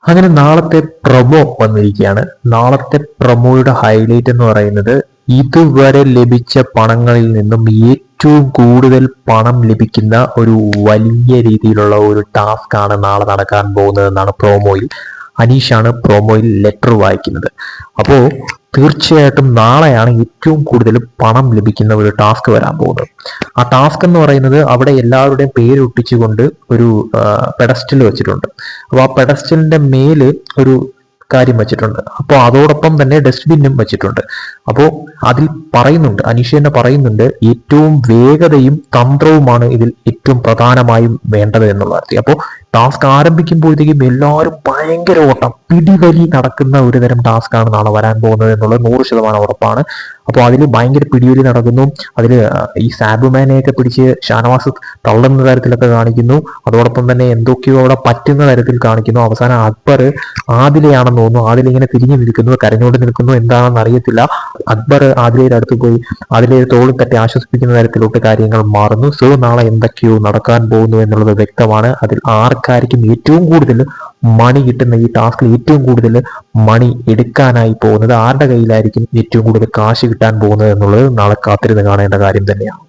അങ്ങനെ നാളത്തെ പ്രൊമോ വന്നിരിക്കുകയാണ്. നാളത്തെ പ്രൊമോയുടെ ഹൈലൈറ്റ് എന്ന് പറയുന്നത് ഇതുവരെ ലഭിച്ച പണങ്ങളിൽ നിന്നും ഏറ്റവും കൂടുതൽ പണം ലഭിക്കുന്ന ഒരു വലിയ രീതിയിലുള്ള ഒരു ടാസ്ക് ആണ് നാളെ നടക്കാൻ പോകുന്നത് എന്നാണ് പ്രൊമോയിൽ. അനീഷാണ് പ്രൊമോയിൽ ലെറ്റർ വായിക്കുന്നത്. അപ്പോൾ തീർച്ചയായിട്ടും നാളെയാണ് ഏറ്റവും കൂടുതൽ പണം ലഭിക്കുന്ന ഒരു ടാസ്ക് വരാൻ പോകുന്നത്. ആ ടാസ്ക് എന്ന് പറയുന്നത് അവിടെ എല്ലാവരുടെയും പേരൊട്ടിച്ചുകൊണ്ട് ഒരു പെഡസ്റ്റൽ വെച്ചിട്ടുണ്ട്. അപ്പോൾ ആ പെഡസ്റ്റലിന്റെ മേല് ഒരു കാര്യം വെച്ചിട്ടുണ്ട്. അപ്പോൾ അതോടൊപ്പം തന്നെ ഡസ്റ്റ്ബിന്നും വെച്ചിട്ടുണ്ട്. അപ്പോൾ അതിൽ പറയുന്നുണ്ട്, അനീഷ് തന്നെ പറയുന്നുണ്ട്, ഏറ്റവും വേഗതയും തന്ത്രവുമാണ് ഇതിൽ ഏറ്റവും പ്രധാനമായും വേണ്ടത് എന്നുള്ള കാര്യത്തിൽ. അപ്പോൾ ടാസ്ക് ആരംഭിക്കുമ്പോഴത്തേക്കും എല്ലാവരും ഭയങ്കര ഓട്ടം, പിടിവലി നടക്കുന്ന ഒരു തരം ടാസ്ക് ആണ് നാളെ വരാൻ പോകുന്നത് എന്നുള്ളത് 100% ഉറപ്പാണ്. അപ്പോൾ അതിൽ ഭയങ്കര പിടിവലി നടക്കുന്നു. അതിൽ ഈ സാബുമാനെയൊക്കെ പിടിച്ച് ഷാനവാസ് തള്ളുന്ന തരത്തിലൊക്കെ കാണിക്കുന്നു. അതോടൊപ്പം തന്നെ എന്തൊക്കെയോ അവിടെ പറ്റുന്ന തരത്തിൽ കാണിക്കുന്നു. അവസാനം അക്ബർ ആദിലയാണെന്ന് തോന്നുന്നു. ആദില ഇങ്ങനെ തിരിഞ്ഞു നിൽക്കുന്നു, കരഞ്ഞുകൊണ്ട് നിൽക്കുന്നു, എന്താണെന്ന് അറിയത്തില്ല. അക്ബർ ആദിലയുടെ അടുത്ത് പോയി ആദിലയെ തോളിൽ തട്ടി ആശ്വസിപ്പിക്കുന്ന തരത്തിലോട്ട് കാര്യങ്ങൾ മാറുന്നു. സോ നാളെ എന്തൊക്കെയോ നടക്കാൻ പോകുന്നു എന്നുള്ളത് വ്യക്തമാണ്. അതിൽ ആർക്കായിരിക്കും ഏറ്റവും കൂടുതൽ മണി കിട്ടുന്ന, ഈ ടാസ്കിൽ ഏറ്റവും കൂടുതൽ മണി എടുക്കാനായി പോകുന്നത്, ആരുടെ കയ്യിലായിരിക്കും ഏറ്റവും കൂടുതൽ കാശ് കിട്ടാൻ പോകുന്നത് എന്നുള്ളത് നാളെ കാത്തിരുന്ന് കാണേണ്ട കാര്യം തന്നെയാണ്.